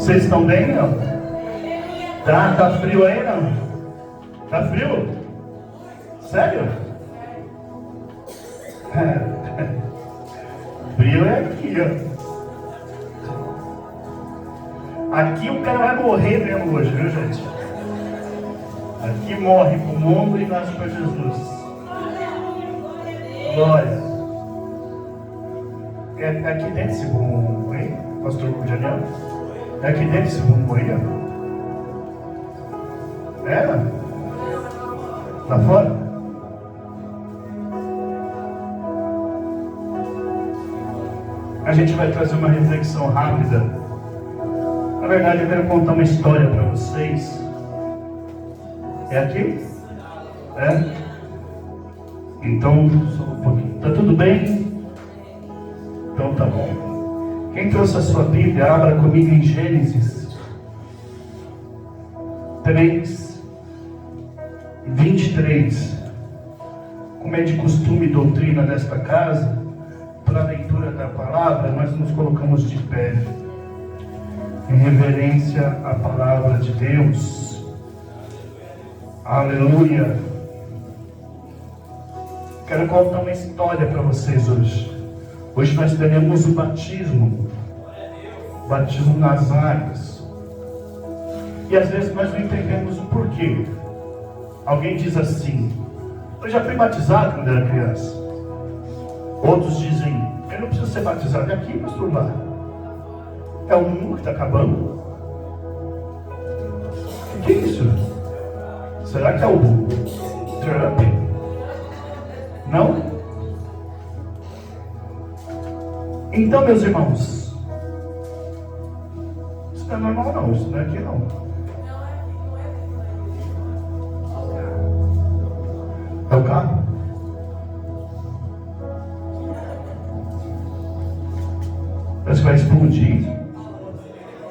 Vocês estão bem, não? Tá frio aí, não? Tá frio? Sério? Frio é aqui, ó. Aqui o cara vai morrer mesmo hoje, viu, gente? Aqui morre pro mundo e nasce para Jesus. Glória. É aqui dentro esse bumbum aí, pastor Daniel? É aqui dentro esse bumbum aí, ó. É? Lá fora? A gente vai trazer uma reflexão rápida. Na verdade, eu quero contar uma história para vocês. É aqui? É? Então, só um pouquinho. Tá tudo bem? Então tá bom. Quem trouxe a sua Bíblia, abra comigo em Gênesis 3, 23. Como é de costume e doutrina desta casa, para a leitura da palavra, nós nos colocamos de pé, em reverência à palavra de Deus. Aleluia. Quero contar uma história para vocês hoje. Hoje nós teremos o batismo nas águas. E às vezes nós não entendemos o porquê. Alguém diz assim: eu já fui batizado quando era criança. Outros dizem: eu não preciso ser batizado. É aqui, pastor, lá. É o mundo que está acabando. O que é isso? Será que é o Trump? Não? Então, meus irmãos, isso não é normal não, isso não é aqui não. É o carro? Parece que vai explodir.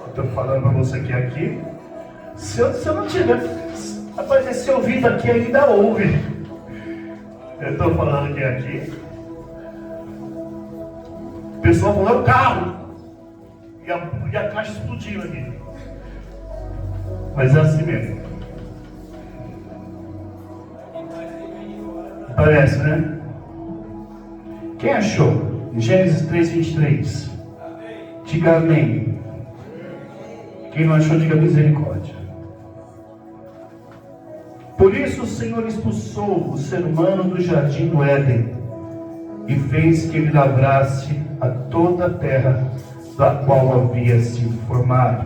Estou falando para você que é aqui. Se eu não tiver... Rapaz, esse ouvido aqui ainda ouve. Eu estou falando que é aqui. O pessoal falou: é o carro. E a caixa explodiu aqui. Mas é assim mesmo. Parece, né? Quem achou? Gênesis 3, 23. Diga amém. Quem não achou, diga misericórdia. Por isso o Senhor expulsou o ser humano do jardim do Éden e fez que ele lavrasse a toda a terra da qual havia se formado.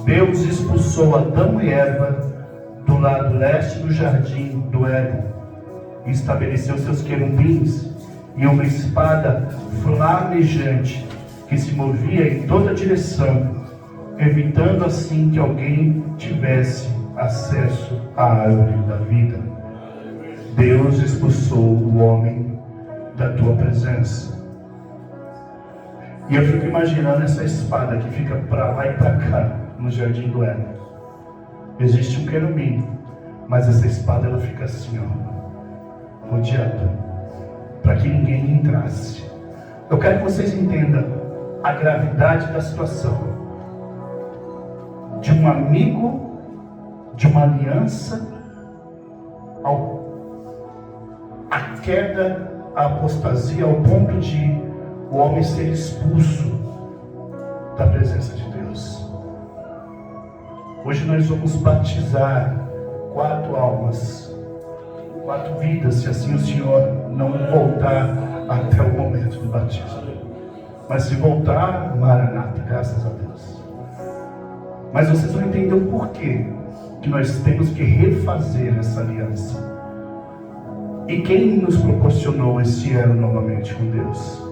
Deus expulsou Adão e Eva do lado leste do jardim do Éden e estabeleceu seus querubins e uma espada flamejante que se movia em toda direção, evitando assim que alguém tivesse acesso à árvore da vida. Deus expulsou o homem da tua presença. E eu fico imaginando essa espada que fica para lá e para cá no jardim do Éden. Existe um querubim, mas essa espada ela fica assim, ó, rodeada, para que ninguém entrasse. Eu quero que vocês entendam a gravidade da situação. De um amigo, de uma aliança, a queda, a apostasia, ao ponto de o homem ser expulso da presença de Deus. Hoje nós vamos batizar 4 almas, 4 vidas, se assim o Senhor não voltar até o momento do batismo. Mas se voltar, maranata, graças a Deus. Mas vocês vão entender o porquê que nós temos que refazer essa aliança. E quem nos proporcionou esse ano novamente com Deus?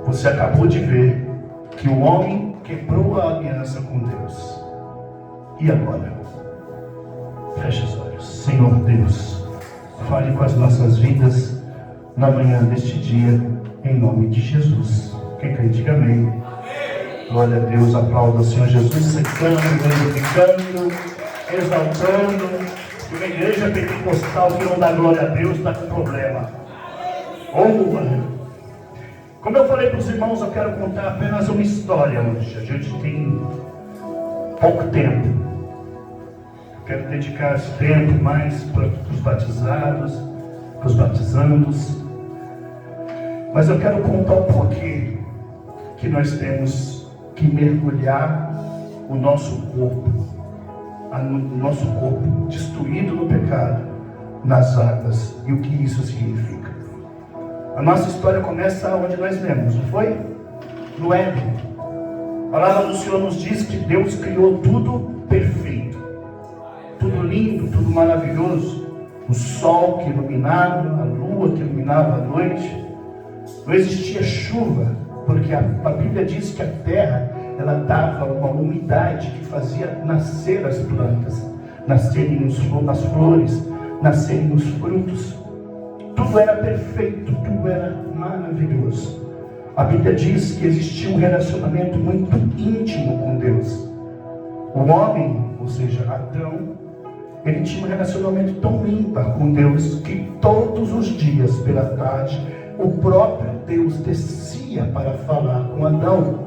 Você acabou de ver que o homem quebrou a aliança com Deus. E agora? Feche os olhos. Senhor Deus, fale com as nossas vidas na manhã deste dia, em nome de Jesus. Quem crê, diga amém. Glória a Deus, aplauda o Senhor Jesus, secando, glorificando, exaltando. Uma igreja pentecostal que não dá glória a Deus está com problema. Como eu falei para os irmãos, eu quero contar apenas uma história hoje. A gente tem pouco tempo. Eu quero dedicar esse tempo mais para os batizados, para os batizandos. Mas eu quero contar o porquê que nós temos que mergulhar o nosso corpo destruído no pecado, nas águas, e o que isso significa. A nossa história começa onde nós lemos, não foi? No Éden. A palavra do Senhor nos diz que Deus criou tudo perfeito, tudo lindo, tudo maravilhoso. O sol que iluminava, a lua que iluminava a noite. Não existia chuva, porque a Bíblia diz que a terra, ela dava uma umidade que fazia nascer as plantas, nascerem as flores, nascerem os frutos. Tudo era perfeito, tudo era maravilhoso. A Bíblia diz que existia um relacionamento muito íntimo com Deus. O homem, ou seja, Adão, ele tinha um relacionamento tão ímpar com Deus que todos os dias, pela tarde, o próprio Deus descia para falar com Adão.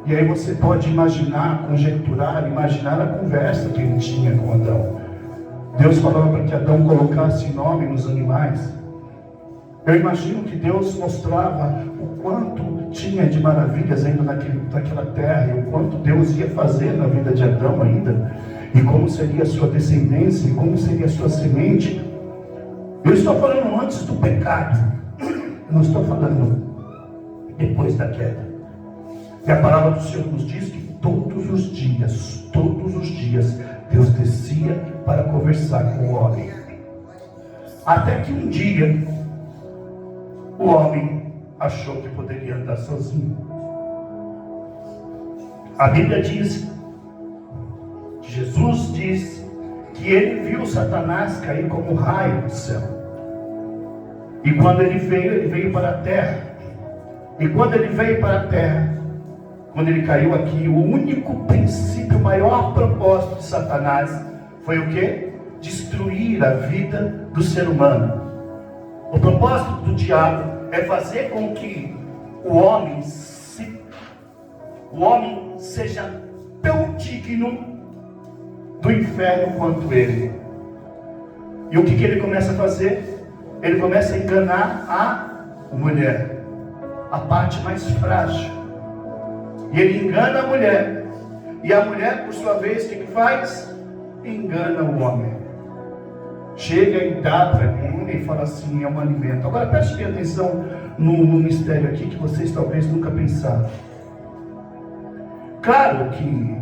E aí você pode imaginar, conjecturar, imaginar a conversa que ele tinha com Adão. Deus falava para que Adão colocasse nome nos animais. Eu imagino que Deus mostrava o quanto tinha de maravilhas ainda naquela terra, e o quanto Deus ia fazer na vida de Adão ainda, e como seria a sua descendência, e como seria a sua semente. Eu estou falando antes do pecado, eu não estou falando depois da queda. E a palavra do Senhor nos diz que todos os dias, Deus descia para conversar com o homem. Até que um dia, o homem achou que poderia andar sozinho. A Bíblia diz, Jesus diz, que ele viu Satanás cair como um raio do céu. E quando ele veio para a terra. E quando ele veio para a terra, quando ele caiu aqui, o único princípio, o maior propósito de Satanás foi o quê? Destruir a vida do ser humano. O propósito do diabo é fazer com que o homem seja tão digno do inferno quanto ele. E o que ele começa a fazer? Ele começa a enganar a mulher, a parte mais frágil. E ele engana a mulher. E a mulher, por sua vez, o que faz? Engana o homem. Chega e dá para ele e fala assim, é um alimento. Agora preste atenção no mistério aqui que vocês talvez nunca pensaram. Claro que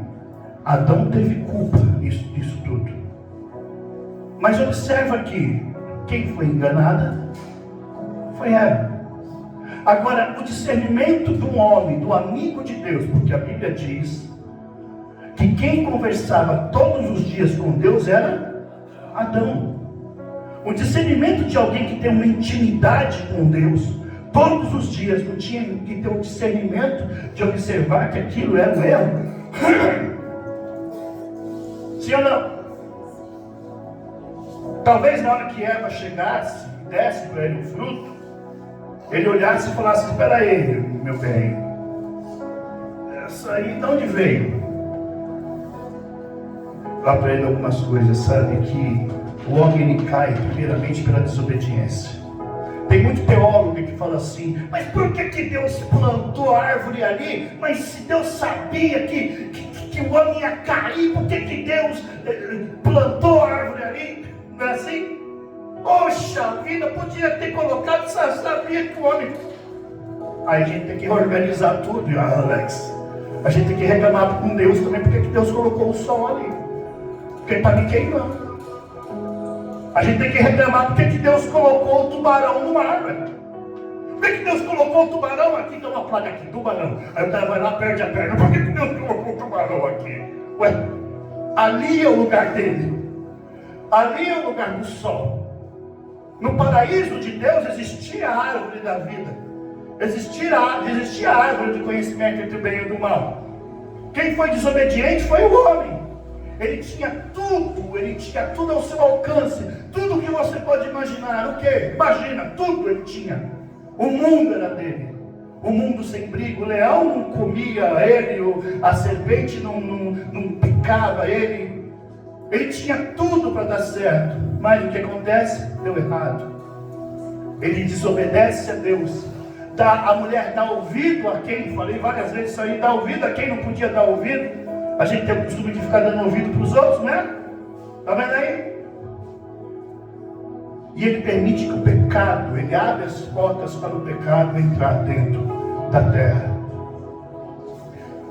Adão teve culpa nisso tudo. Mas observa que quem foi enganada foi Eva. Agora, o discernimento do homem, do amigo de Deus, porque a Bíblia diz que quem conversava todos os dias com Deus era Adão. O discernimento de alguém que tem uma intimidade com Deus, todos os dias, não tinha que ter o discernimento de observar que aquilo era um erro. Sim ou não? Talvez na hora que Eva chegasse e desse para ele o fruto, ele olhasse e falasse, espera aí, meu bem, essa aí de onde veio? Eu aprendo algumas coisas, sabe, que o homem ele cai primeiramente pela desobediência. Tem muito teólogo que fala assim, mas por que Deus plantou a árvore ali? Mas se Deus sabia que o homem ia cair, por que Deus plantou a árvore ali? Não é assim? Poxa vida, podia ter colocado, sabia que o homem... Aí a gente tem que organizar tudo, Alex. A gente tem que reclamar com Deus também, porque Deus colocou o sol ali. Porque está me queimando. A gente tem que reclamar porque Deus colocou o tubarão no mar, velho. Por que Deus colocou o tubarão aqui? Tem uma placa aqui, tubarão. Aí o cara vai lá, perde a perna. Por que Deus colocou o tubarão aqui? Ué, ali é o lugar dele. Ali é o lugar do sol. No paraíso de Deus existia a árvore da vida. Existia a árvore de conhecimento entre o bem e o mal. Quem foi desobediente foi o homem. Ele tinha tudo ao seu alcance. Tudo que você pode imaginar. O que? Imagina, tudo ele tinha. O mundo era dele. o mundo sem briga, o leão não comia ele, a serpente não picava ele. Ele tinha tudo para dar certo, mas o que acontece? Deu errado. Ele desobedece a Deus. A mulher dá ouvido a quem, falei várias vezes isso aí, dá ouvido a quem não podia dar ouvido. A gente tem o costume de ficar dando ouvido para os outros, né? Está vendo aí? E ele permite que o pecado, ele abre as portas para o pecado entrar dentro da terra.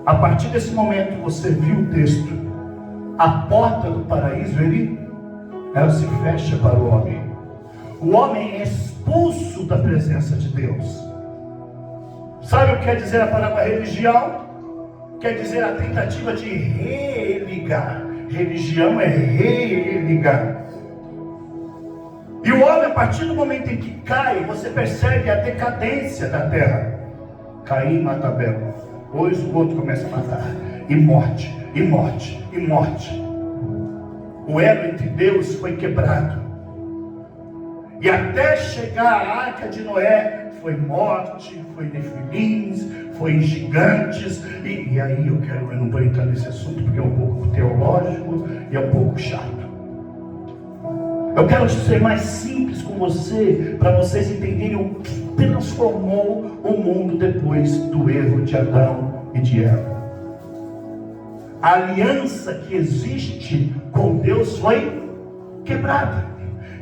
A partir desse momento, você viu o texto, a porta do paraíso, ela se fecha para o homem. O homem é expulso da presença de Deus. Sabe o que quer dizer a palavra religião? Quer dizer a tentativa de religar. Religião é religar. E o homem, a partir do momento em que cai, você percebe a decadência da terra. Caim mata Abel. Hoje o outro começa a matar. E morte, e morte, e morte. O elo entre Deus foi quebrado. E até chegar à arca de Noé, foi morte, foi nefilins, foi gigantes. E aí eu não vou entrar nesse assunto porque é um pouco teológico e é um pouco chato. Eu quero ser mais simples com você, para vocês entenderem o que transformou o mundo depois do erro de Adão e de Eva. A aliança que existe com Deus foi quebrada.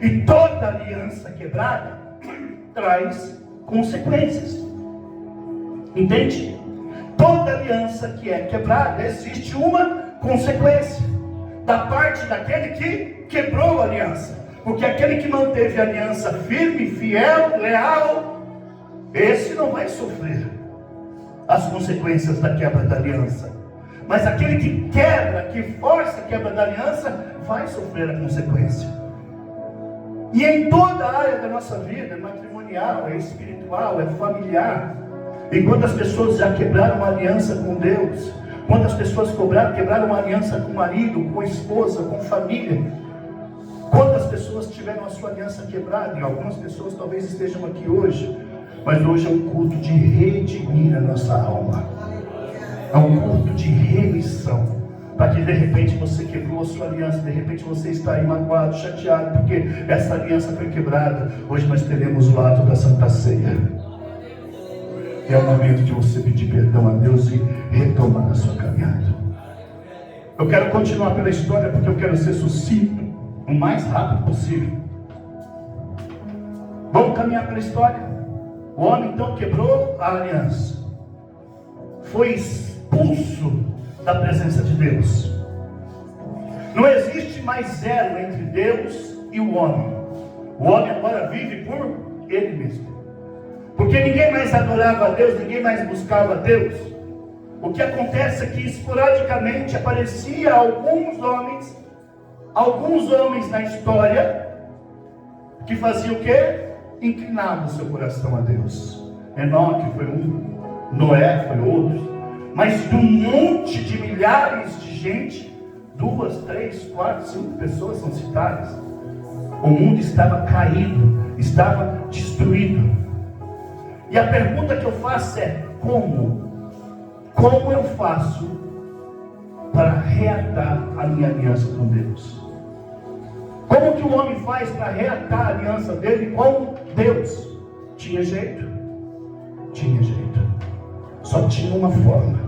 E toda aliança quebrada traz consequências. Entende? Toda aliança que é quebrada, existe uma consequência da parte daquele que quebrou a aliança. Porque aquele que manteve a aliança firme, fiel, leal, esse não vai sofrer as consequências da quebra da aliança. Mas aquele que quebra, que força a quebra da aliança, vai sofrer a consequência. E em toda a área da nossa vida, é matrimonial, é espiritual, é familiar. E quantas pessoas já quebraram uma aliança com Deus? Quantas pessoas quebraram uma aliança com o marido, com a esposa, com família? Quantas pessoas tiveram a sua aliança quebrada? E algumas pessoas talvez estejam aqui hoje, mas hoje é um culto de redimir a nossa alma. É um culto de remissão. Para que de repente você quebrou a sua aliança, de repente você está aí magoado, chateado, porque essa aliança foi quebrada. Hoje nós teremos o ato da Santa Ceia. É o momento de você pedir perdão a Deus e retomar a sua caminhada. Eu quero continuar pela história porque eu quero ser sucinto, o mais rápido possível. Vamos caminhar pela história. O homem então quebrou a aliança. Foi expulso da presença de Deus. Não existe mais elo entre Deus e o homem. O homem agora vive por ele mesmo. Porque ninguém mais adorava a Deus, ninguém mais buscava a Deus. O que acontece é que esporadicamente aparecia alguns homens na história que faziam o quê? Inclinavam o seu coração a Deus. Enoque foi um, Noé foi outro. Mas de um monte de milhares de gente, 2, 3, 4, 5 pessoas são citadas. O mundo estava caído, estava destruído. E a pergunta que eu faço é: como? Como eu faço para reatar a minha aliança com Deus? Como que o homem faz para reatar a aliança dele com Deus? Tinha jeito? Tinha jeito. Só tinha uma forma.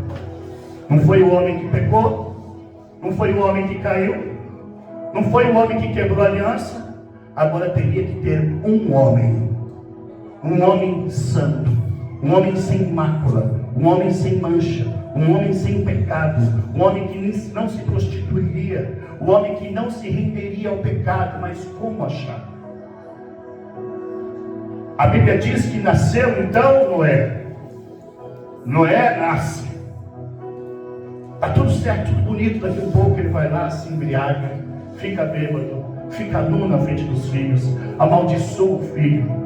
Não foi o homem que pecou, não foi o homem que caiu, não foi o homem que quebrou a aliança. Agora teria que ter um homem santo, um homem sem mácula, um homem sem mancha, um homem sem pecado, um homem que não se prostituiria, um homem que não se renderia ao pecado. Mas como achar? A Bíblia diz que nasceu então Noé. Noé nasce. Está tudo certo, tudo bonito. Daqui a pouco ele vai lá, se embriaga, fica bêbado, fica nu na frente dos filhos, amaldiçoa o filho.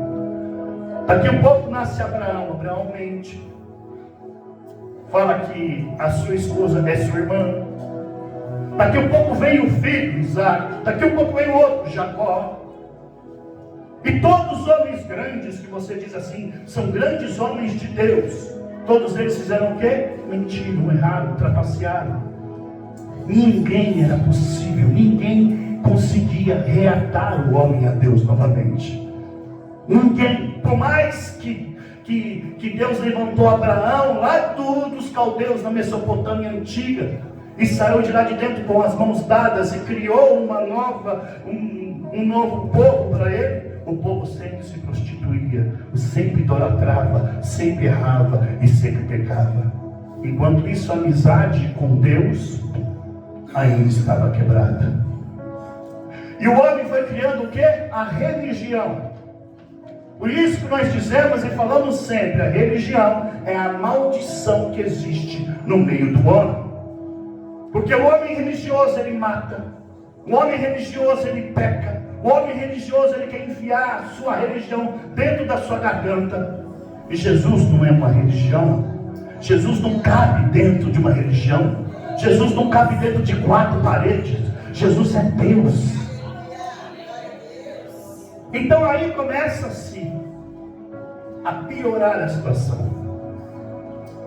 Daqui a pouco nasce Abraão. Abraão mente, fala que a sua esposa é sua irmã. Daqui a pouco vem o filho Isaac. Daqui a pouco vem o outro, Jacó. E todos os homens grandes que você diz assim, são grandes homens de Deus. Todos eles fizeram o quê? Mentiram, erraram, trapacearam. Ninguém era possível, ninguém conseguia reatar o homem a Deus novamente. Ninguém, por mais que Deus levantou Abraão lá dos caldeus na Mesopotâmia antiga, e saiu de lá de dentro com as mãos dadas e criou um novo povo para ele, o povo sempre se prostituía, sempre idolatrava, sempre errava e sempre pecava. Enquanto isso, a amizade com Deus ainda estava quebrada. E o homem foi criando o quê? A religião. Por isso que nós dizemos e falamos sempre, a religião é a maldição que existe no meio do homem. Porque o homem religioso, ele mata. O homem religioso, ele peca. O homem religioso, ele quer enfiar a sua religião dentro da sua garganta. E Jesus não é uma religião. Jesus não cabe dentro de uma religião. Jesus não cabe dentro de 4 paredes. Jesus é Deus. Então aí começa-se a piorar a situação.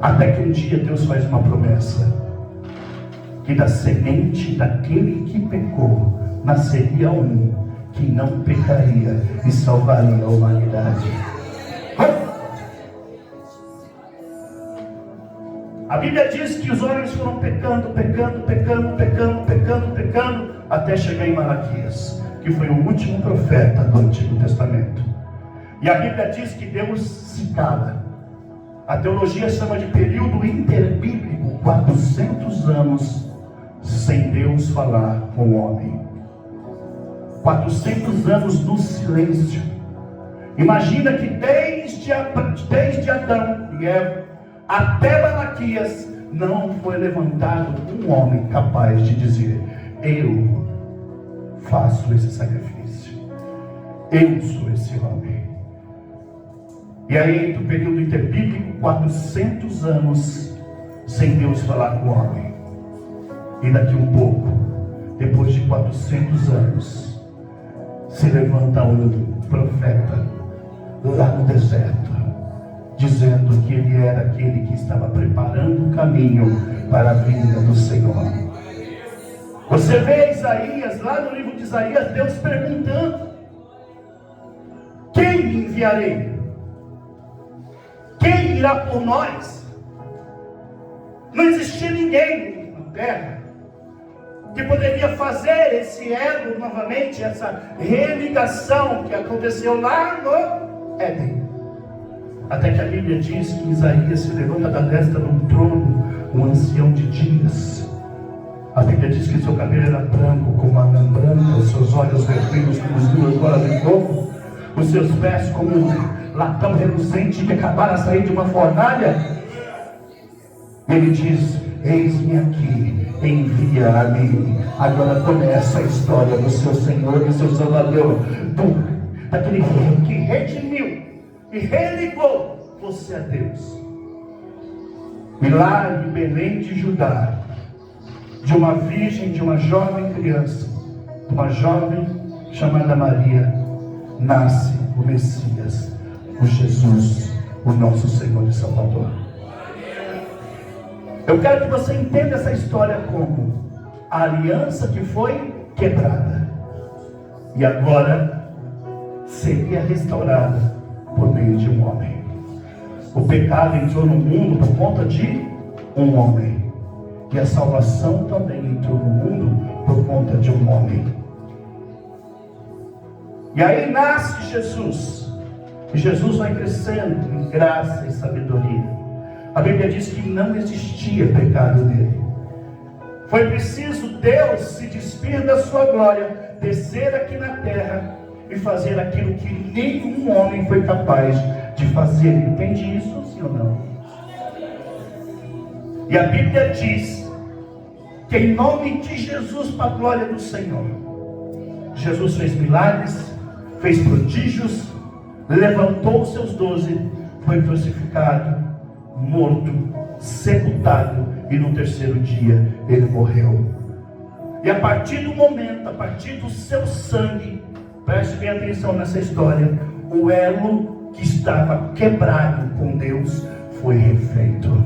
Até que um dia Deus faz uma promessa. Que da semente daquele que pecou, nasceria um que não pecaria e salvaria a humanidade. A Bíblia diz que os homens foram pecando, até chegar em Malaquias, que foi o último profeta do Antigo Testamento. E a Bíblia diz que Deus se cala. A teologia chama de período interbíblico, 400 anos sem Deus falar com o homem. 400 anos no silêncio. Imagina que desde Adão e Eva até Malaquias não foi levantado um homem capaz de dizer: eu faço esse sacrifício, eu sou esse homem. E aí entra o período interbíblico, 400 anos sem Deus falar com o homem. E daqui um pouco, depois de 400 anos, se levanta um profeta lá no deserto, dizendo que ele era aquele que estava preparando o caminho para a vinda do Senhor. Você vê Isaías, lá no livro de Isaías, Deus perguntando: quem me enviarei? Quem irá por nós? Não existia ninguém na terra que poderia fazer esse elo novamente, essa religação que aconteceu lá no Éden. Até que a Bíblia diz que Isaías se levanta da destra de um trono, um ancião de dias. A Bíblia diz que seu cabelo era branco como a lã branca, os seus olhos vermelhos como as 2 bolas de fogo, os seus pés como um latão reluzente que acabara de sair de uma fornalha. Ele diz: eis-me aqui, envia a mim. Agora começa a história do seu Senhor e seu Salvador, daquele que redimiu e religou você a Deus. E lá em Belém de Judá, de uma virgem, de uma jovem criança, de uma jovem chamada Maria, nasce o Messias, o Jesus, o nosso Senhor e Salvador. Eu quero que você entenda essa história como a aliança que foi quebrada e agora seria restaurada por meio de um homem. O pecado entrou no mundo por conta de um homem, e a salvação também entrou no mundo por conta de um homem. E aí nasce Jesus, e Jesus vai crescendo em graça e sabedoria. A Bíblia diz que não existia pecado nele. Foi preciso Deus se despir da sua glória, descer aqui na terra e fazer aquilo que nenhum homem foi capaz de fazer. Entende isso, sim ou não? E a Bíblia diz que em nome de Jesus, para a glória do Senhor, Jesus fez milagres, fez prodígios, levantou os seus 12, foi crucificado, morto, sepultado, e no terceiro dia ele morreu. E a partir do momento, a partir do seu sangue, Preste bem atenção nessa história. O elo que estava quebrado com Deus foi refeito,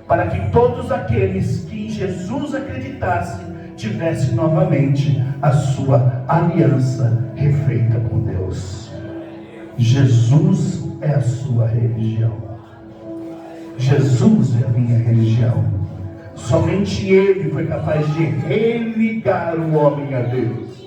para que todos aqueles que em Jesus acreditassem tivessem novamente a sua aliança refeita com Deus. Jesus é a sua religião. Jesus é a minha religião. Somente Ele foi capaz de religar o homem a Deus.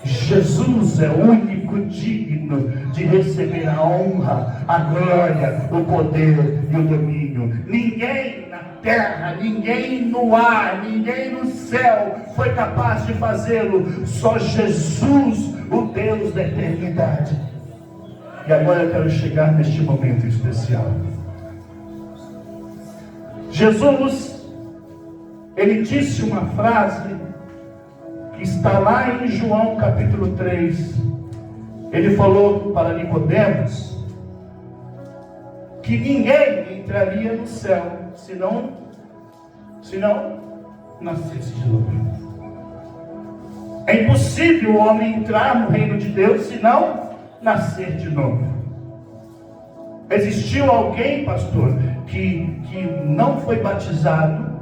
Jesus é o único digno de receber a honra, a glória, o poder e o domínio. Ninguém na terra, ninguém no ar, ninguém no céu foi capaz de fazê-lo. Só Jesus, o Deus da eternidade. E agora eu quero chegar neste momento especial. Jesus, Ele disse uma frase que está lá em João capítulo 3. Ele falou para Nicodemos que ninguém entraria no céu se não nascesse de novo. É impossível o homem entrar no reino de Deus se não nascer de novo. Existiu alguém, pastor, que não foi batizado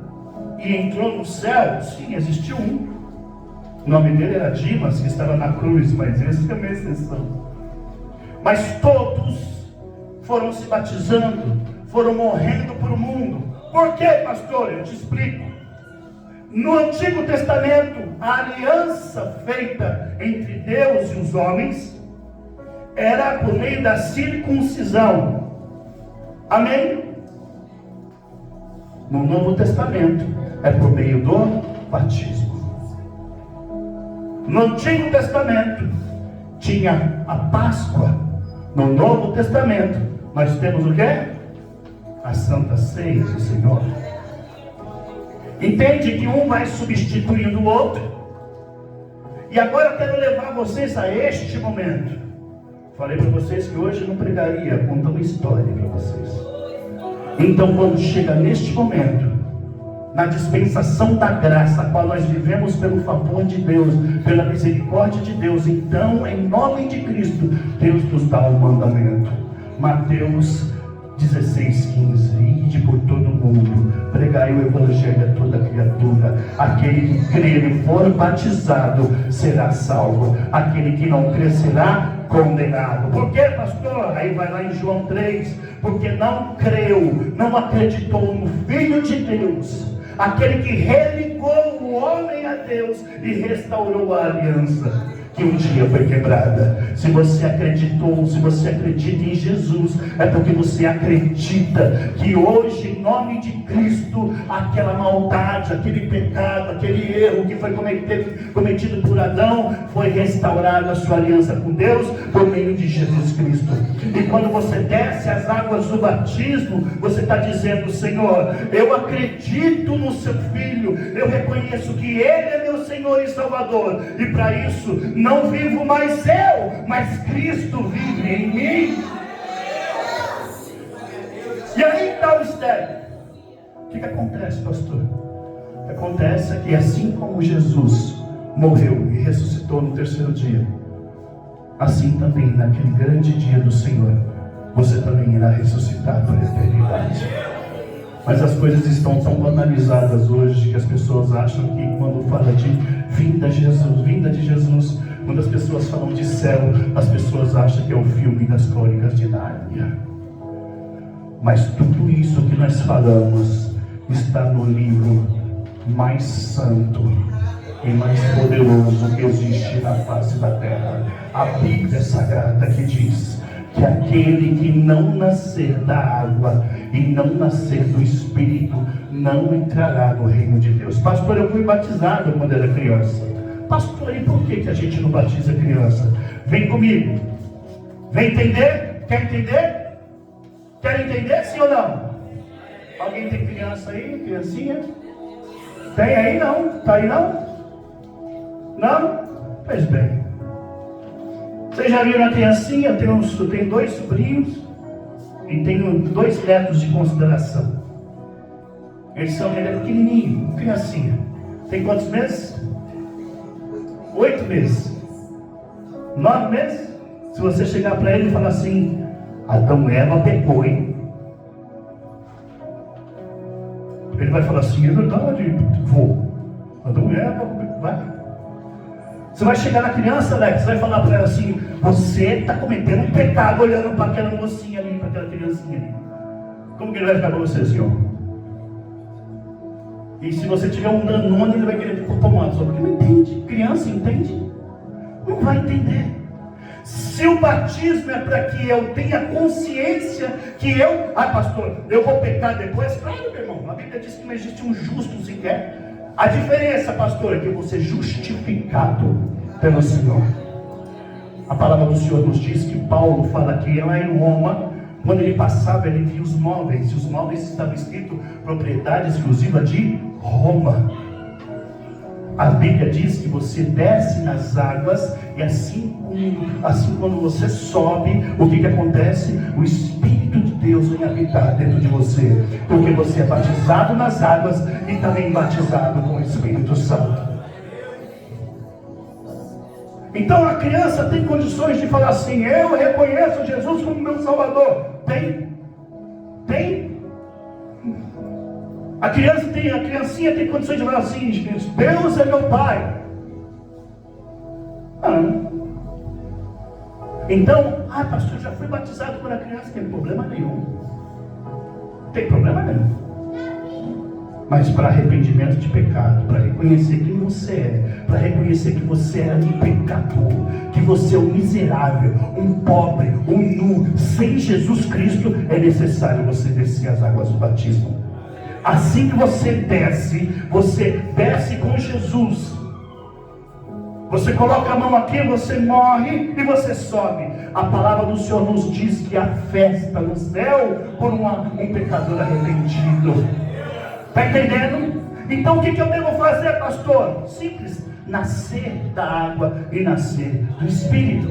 e entrou no céu? Sim, existiu um. O nome dele era Dimas, que estava na cruz, mas esse é uma exceção. Mas todos foram se batizando, foram morrendo para o mundo. Por quê, pastor? Eu te explico. No Antigo Testamento, a aliança feita entre Deus e os homens era por meio da circuncisão. Amém? No Novo Testamento, é por meio do batismo. No Antigo Testamento tinha a Páscoa. No Novo Testamento nós temos o quê? A Santa Ceia do Senhor. Entende que um vai substituindo o outro? E agora eu quero levar vocês a este momento. Falei para vocês que hoje eu não pregaria, contar uma história para vocês. Então quando chega neste momento, na dispensação da graça, a qual nós vivemos pelo favor de Deus, pela misericórdia de Deus, então, em nome de Cristo, Deus nos dá um mandamento. Mateus 16:15. Ide por todo mundo, pregai o evangelho a toda criatura. Aquele que crer e for batizado será salvo. Aquele que não crer será condenado. Por quê, pastor? Aí vai lá em João 3. Porque não creu, não acreditou no Filho de Deus, aquele que religou o homem a Deus e restaurou a aliança que um dia foi quebrada. Se você acreditou, se você acredita em Jesus, é porque você acredita que hoje, em nome de Cristo, aquela maldade, aquele pecado, aquele erro que foi cometido por Adão, foi restaurado a sua aliança com Deus por meio de Jesus Cristo. E quando você desce as águas do batismo, você está dizendo: Senhor, eu acredito no seu Filho, eu reconheço que Ele é meu Senhor e Salvador, e para isso não vivo mais eu, mas Cristo vive em mim. E aí está o mistério. O que acontece, pastor? O que acontece é que assim como Jesus morreu e ressuscitou no terceiro dia, assim também naquele grande dia do Senhor, você também irá ressuscitar por eternidade. Mas as coisas estão tão banalizadas hoje que as pessoas acham que quando fala de vinda de Jesus, quando as pessoas falam de céu, as pessoas acham que é o filme das Crônicas de Nárnia. Mas tudo isso que nós falamos está no livro mais santo e mais poderoso que existe na face da terra, a Bíblia Sagrada, que diz que aquele que não nascer da água e não nascer do Espírito não entrará no reino de Deus. Pastor, eu fui batizado quando era criança. Pastor, e por que a gente não batiza criança? Vem comigo. Vem entender? Quer entender? Quer entender, sim ou não? Alguém tem criança aí? Criancinha? Tem aí não? Tá aí não? Não? Pois bem. Vocês já viram a criancinha? Eu tenho 2 sobrinhos e tenho 2 netos de consideração. Ele é pequenininho, criancinha. Tem quantos meses? 8 meses. 9 meses? Se você chegar para ele e falar assim: Adão e Eva pecou, hein? Ele vai falar assim: é verdade, vou. Adão e Eva, vai. Você vai chegar na criança, Alex, você vai falar para ela assim: você está cometendo um pecado olhando para aquela mocinha ali, para aquela criancinha ali. Como que ele vai ficar para você, senhor? E se você tiver um Danone, ele vai querer tomar, só porque não entende. Criança entende? Não vai entender. Se o batismo é para que eu tenha consciência que pastor, eu vou pecar depois? Claro, meu irmão, a Bíblia diz que não existe um justo sequer. A diferença, pastor, é que eu vou ser justificado pelo Senhor. A palavra do Senhor nos diz que Paulo fala que lá em Roma, quando ele passava, ele via os móveis, e os móveis estavam escritos propriedade exclusiva de Roma. A Bíblia diz que você desce nas águas, e assim quando você sobe, o que acontece? O Espírito de Deus vem habitar dentro de você, porque você é batizado nas águas e também batizado com o Espírito Santo. Então a criança tem condições de falar assim: eu reconheço Jesus como meu Salvador. Tem. A criancinha tem condições de falar assim: Deus é meu Pai. Não. Então, pastor, já fui batizado quando era criança. Tem problema nenhum. Tem problema nenhum. Mas para arrependimento de pecado, para reconhecer quem você é, para reconhecer que você é um pecador, que você é um miserável, um pobre, um nu, sem Jesus Cristo, é necessário você descer as águas do batismo. Assim que você desce com Jesus. Você coloca a mão aqui, você morre e você sobe. A palavra do Senhor nos diz que há festa no céu por um pecador arrependido. Está entendendo? Então o que eu devo fazer, pastor? Simples: nascer da água e nascer do Espírito.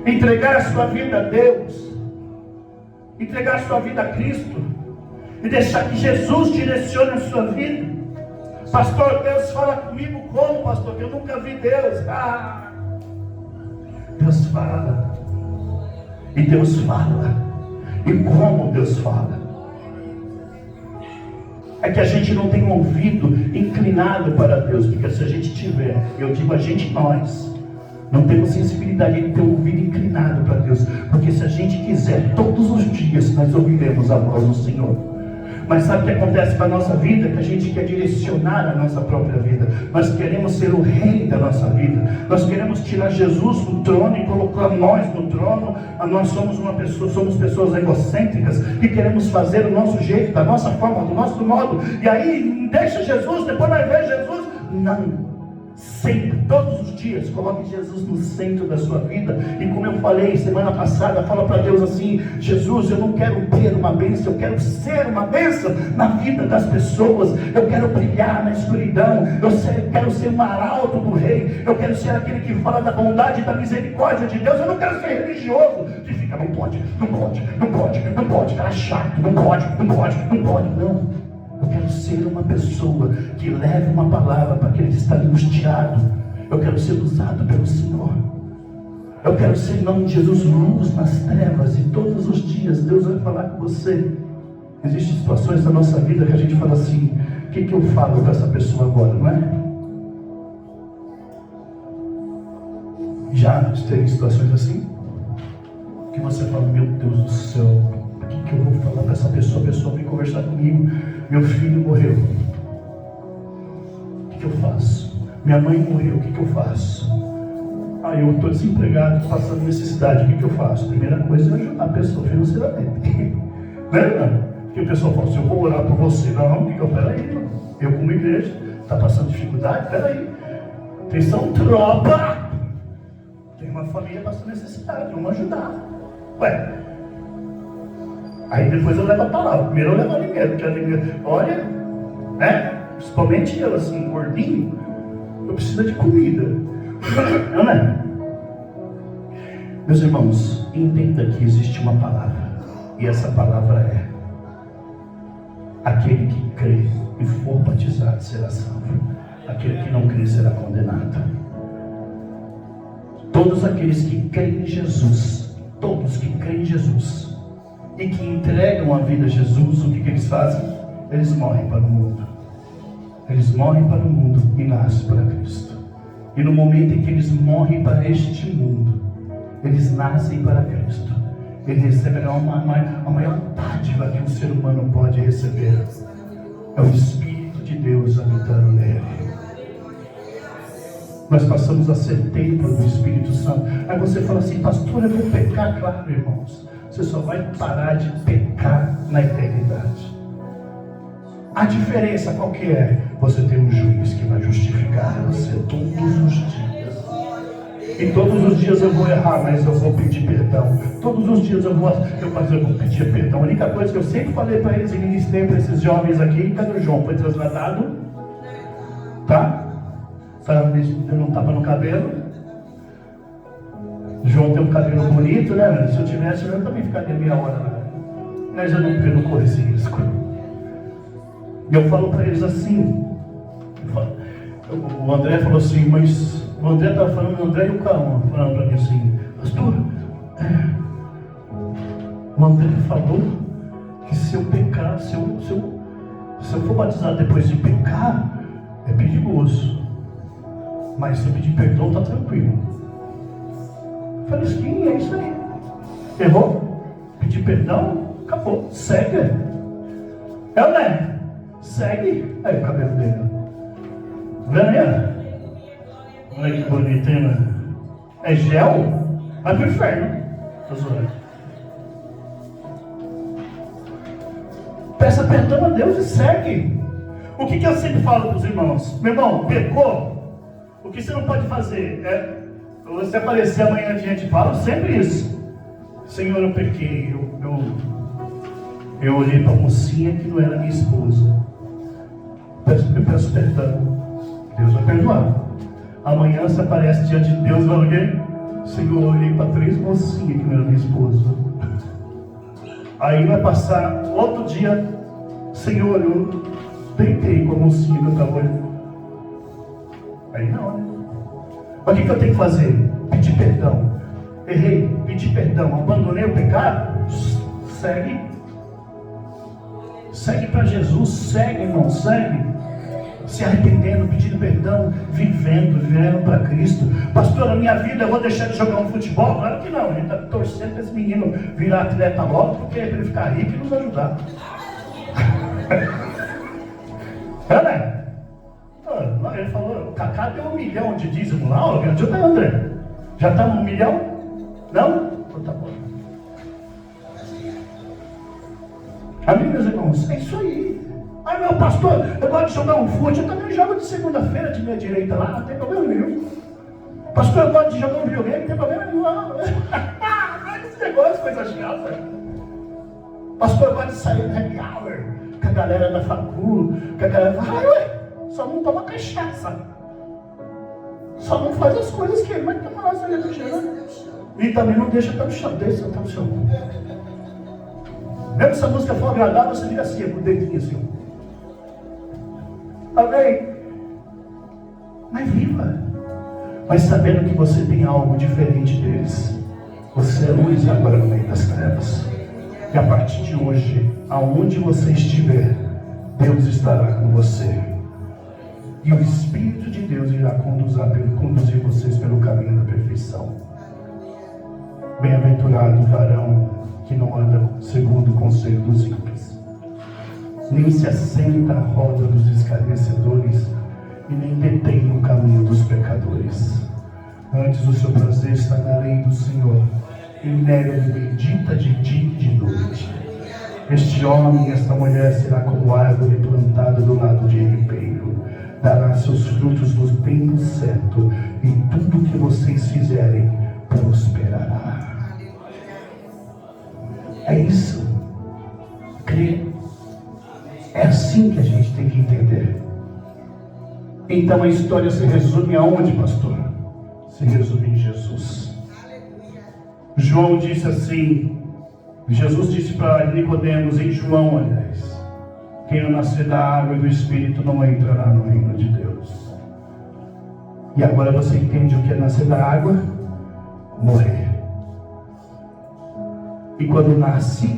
Entregar a sua vida a Deus, entregar a sua vida a Cristo, e deixar que Jesus direcione a sua vida. Pastor, Deus fala comigo como, pastor? Que eu nunca vi Deus. Deus fala. E Deus fala. E como Deus fala? É que a gente não tem um ouvido inclinado para Deus, porque se a gente tiver, eu digo a gente, nós não temos sensibilidade de ter um ouvido inclinado para Deus, porque se a gente quiser, todos os dias nós ouviremos a voz do Senhor. Mas sabe o que acontece com a nossa vida? Que a gente quer direcionar a nossa própria vida. Nós queremos ser o rei da nossa vida. Nós queremos tirar Jesus do trono e colocar nós no trono. Nós somos pessoas egocêntricas e queremos fazer do nosso jeito, da nossa forma, do nosso modo. E aí deixa Jesus, depois vai ver Jesus. Não. Sempre, todos os dias, coloque Jesus no centro da sua vida. E como eu falei semana passada, fala para Deus assim: Jesus, eu não quero ter uma bênção, eu quero ser uma bênção na vida das pessoas. Eu quero brilhar na escuridão. Eu quero ser um arauto do rei. Eu quero ser aquele que fala da bondade e da misericórdia de Deus. Eu não quero ser religioso, que fica, não pode, cara chato, não pode. Não. Eu quero ser uma pessoa que leve uma palavra para aquele que está angustiado. Eu quero ser usado pelo Senhor. Eu quero ser, em nome de Jesus, luz nas trevas. E todos os dias Deus vai falar com você. Existem situações na nossa vida que a gente fala assim: o que eu falo para essa pessoa agora, não é? Já teve situações assim? Que você fala: meu Deus do céu, o que eu vou falar para essa pessoa? A pessoa vem conversar comigo: meu filho morreu, o que eu faço? Minha mãe morreu, o que eu faço? Eu estou desempregado, passando necessidade, o que eu faço? Primeira coisa é ajudar a pessoa financeiramente. Não? Porque o pessoal fala assim: eu vou orar por você. Não, peraí, eu como igreja, está passando dificuldade? Peraí, atenção, tropa! Tem uma família passando necessidade, vamos ajudar. Aí depois eu levo a palavra. Primeiro eu levo a alimento, porque a alimento, olha, né? Principalmente eu, assim, gordinho, eu preciso de comida. Não é? Meus irmãos, entenda que existe uma palavra. E essa palavra é: aquele que crê e for batizado será salvo. Aquele que não crê será condenado. Todos aqueles que creem em Jesus, todos que creem em Jesus e que entregam a vida a Jesus, o que eles fazem? Eles morrem para o mundo. Eles morrem para o mundo e nascem para Cristo. E no momento em que eles morrem para este mundo, eles nascem para Cristo. Eles receberão a maior dádiva que um ser humano pode receber. É o Espírito de Deus habitando nele. Nós passamos a ser templo do Espírito Santo. Aí você fala assim, pastor, eu vou pecar. Claro, irmãos, você só vai parar de pecar na eternidade. A diferença qual que é? Você tem um juiz que vai justificar você todos os dias. E todos os dias eu vou errar, mas eu vou pedir perdão. Todos os dias eu vou pedir perdão. A única coisa que eu sempre falei para eles e ministrei para esses jovens aqui, cadê o João? Foi transladado? Tá? Eu não tava no cabelo. João tem um cabelo bonito, né? Se eu tivesse, eu também ficaria meia hora lá. Mas eu não corro esse risco. E eu falo para eles assim. O André falou assim, mas o André estava falando, o André e o Calma, falando para mim assim, pastor, o André falou que se eu pecar, se eu for batizado depois de pecar, é perigoso. Mas se eu pedir perdão, está tranquilo. Eu falei, sim, é isso aí. Errou? Pedir perdão? Acabou. Segue. É ou não é? Segue. Aí o cabelo dele. Vendo aí? Olha que bonitinho. É gel? Vai pro inferno. Tô zoando. Peça perdão a Deus e segue. O que eu sempre falo para os irmãos? Meu irmão, pecou? O que você não pode fazer é você aparecer amanhã diante de Paulo, sempre isso. Senhor, eu pequei, eu olhei para a mocinha que não era minha esposa. Eu peço perdão. Deus vai perdoar. Amanhã você aparece diante de Deus e fala o quê? Senhor, eu olhei para 3 mocinhas que não era minha esposa. Aí vai passar outro dia, Senhor, eu deitei com a mocinha que eu estava olhando. Aí não, né? Mas o que eu tenho que fazer? Pedir perdão. Errei, pedir perdão, abandonei o pecado. Segue. Segue para Jesus, segue, irmão, segue. Se arrependendo, pedindo perdão, vivendo para Cristo. Pastor, na minha vida eu vou deixar de jogar um futebol? Claro que não, a gente está torcendo para esse menino virar atleta logo, porque é para ele ficar rico e nos ajudar. É, né? Ele falou, o Cacá deu 1 milhão de dízimo lá, ó, onde está, André? Já está no 1 milhão? Não? Então tá bom. Amém, meus irmãos? É isso aí. Ai, meu pastor, eu gosto de jogar um fute, eu também jogo de segunda-feira de minha direita lá, não tem problema nenhum. Pastor, eu gosto de jogar um videogame, não tem problema nenhum. Esse negócio, coisa chata. Pastor, eu gosto de sair no happy hour com a galera da facul, com a galera fala, ué, só não toma cachaça. Só não faz as coisas que ele vai tomar lá, sair do chão. E também não deixa até o chão, deixa até o chão. Mesmo se a música for agradável, você fica assim, com o dedinho assim. Amém? Mas viva. Mas sabendo que você tem algo diferente deles. Você é luz agora no meio das trevas. E a partir de hoje, aonde você estiver, Deus estará com você. E o Espírito de Deus irá conduzir vocês pelo caminho da perfeição. Bem-aventurado o varão que não anda segundo o conselho dos ímpios, nem se assenta à roda dos escarnecedores, e nem detém no caminho dos pecadores. Antes o seu prazer está na lei do Senhor, e nela ele medita de dia e de noite. Este homem e esta mulher será como árvore plantada do lado de ribeiro, dará seus frutos no tempo certo, e tudo que vocês fizerem prosperará. É isso. Crer. É assim que a gente tem que entender. Então a história se resume aonde, pastor? Se resume em Jesus. João disse assim, Jesus disse para Nicodemos, em João, aliás, quem não nascer da água e do Espírito não entrará no reino de Deus. E agora você entende o que é nascer da água morrer. E quando nascer.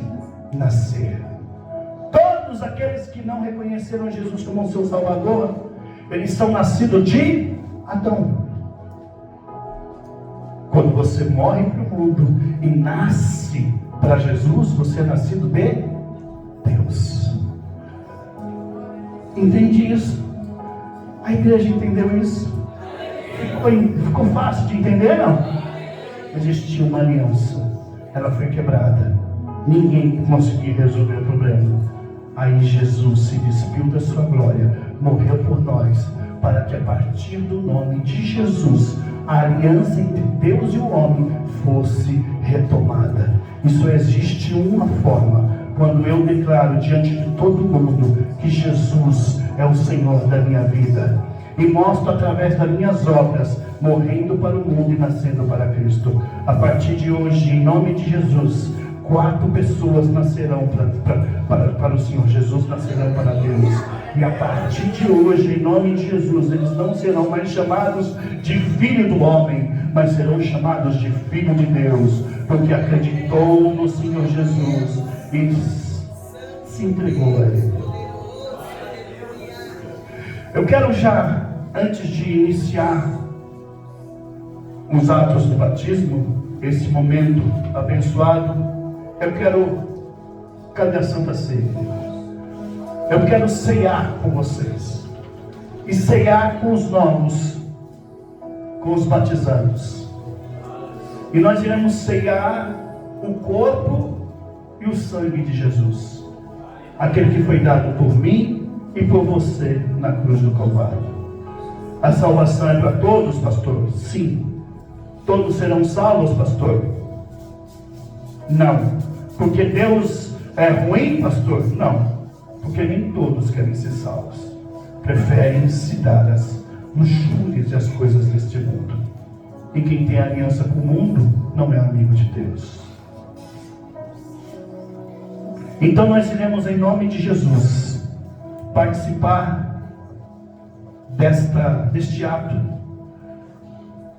Todos aqueles que não reconheceram Jesus como seu Salvador, eles são nascidos de Adão. Quando você morre para o mundo e nasce para Jesus, você é nascido de Deus. Entende isso? A igreja entendeu isso? Ficou fácil de entender, não? Existia uma aliança, ela foi quebrada, ninguém conseguia resolver o problema. Aí Jesus se despiu da sua glória, morreu por nós, para que a partir do nome de Jesus a aliança entre Deus e o homem fosse retomada. E só existe uma forma: quando eu declaro diante de todo mundo que Jesus é o Senhor da minha vida, e mostro através das minhas obras, morrendo para o mundo e nascendo para Cristo. A partir de hoje, em nome de Jesus, 4 pessoas nascerão para o Senhor. Jesus nascerão para Deus. E a partir de hoje, em nome de Jesus, eles não serão mais chamados de filho do homem, mas serão chamados de filho de Deus, porque acreditou no Senhor Jesus e se entregou a Ele. Eu quero já, antes de iniciar os atos do batismo, esse momento abençoado, eu quero, cadê a Santa Ceia? Eu quero ceiar com vocês, e ceiar com os novos, com os batizados. E nós iremos ceiar o corpo e o sangue de Jesus, aquele que foi dado por mim e por você na cruz do Calvário. A salvação é para todos, pastor? Sim. Todos serão salvos, pastor? Não. Porque Deus é ruim, pastor? Não. Porque nem todos querem ser salvos. Preferem se dar as luxúrias e as coisas deste mundo. E quem tem aliança com o mundo não é amigo de Deus. Então nós iremos, em nome de Jesus, participar deste ato,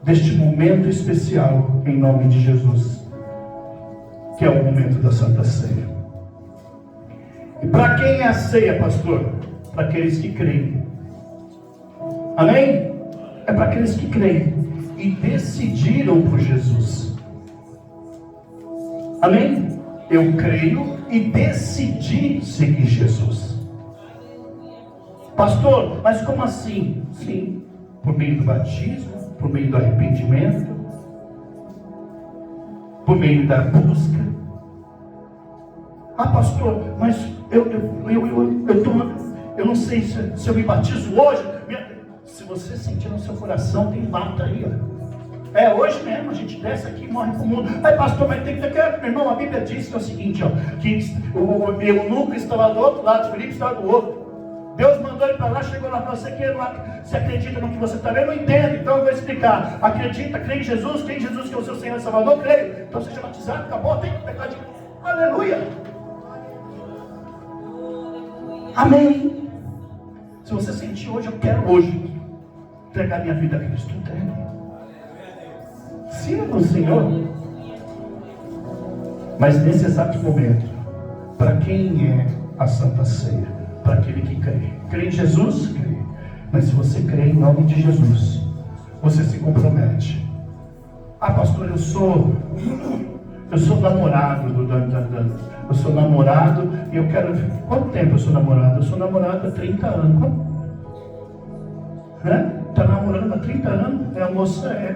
deste momento especial, em nome de Jesus, que é o momento da Santa Ceia. E para quem é a ceia, pastor? Para aqueles que creem. Amém? É para aqueles que creem e decidiram por Jesus. Amém? Eu creio e decidi seguir Jesus. Pastor, mas como assim? Sim, por meio do batismo, por meio do arrependimento, por meio da busca. Ah, pastor, mas eu não sei se eu me batizo hoje. Se você sentir no seu coração, tem lata aí, ó. É hoje mesmo, a gente desce aqui e morre pro mundo. Aí, pastor, mas tem que ter. Meu irmão, a Bíblia diz que é o seguinte, ó, que o eunuco estava do outro lado, Filipe estava do outro. Deus mandou ele para lá, chegou lá para você, você acredita no que você está vendo? Não entende, então eu vou explicar. Acredita, crê em Jesus, crê em Jesus que é o seu Senhor e Salvador, creio. Então seja batizado, acabou, tem que pecar de... Aleluia! Amém! Se você sentir hoje, eu quero hoje entregar minha vida a Cristo, entregue. Sirva o Senhor. Mas nesse exato momento, para quem é a Santa Ceia? Para aquele que crê. Crê em Jesus? Crê. Mas se você crê em nome de Jesus, você se compromete. Ah, pastor, eu sou namorado eu sou namorado e eu quero... Quanto tempo eu sou namorado? Eu sou namorado há 30 anos. Está namorando há 30 anos? É a moça? É.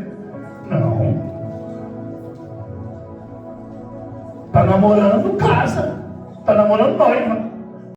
Não. Está namorando, casa. Está namorando, noiva.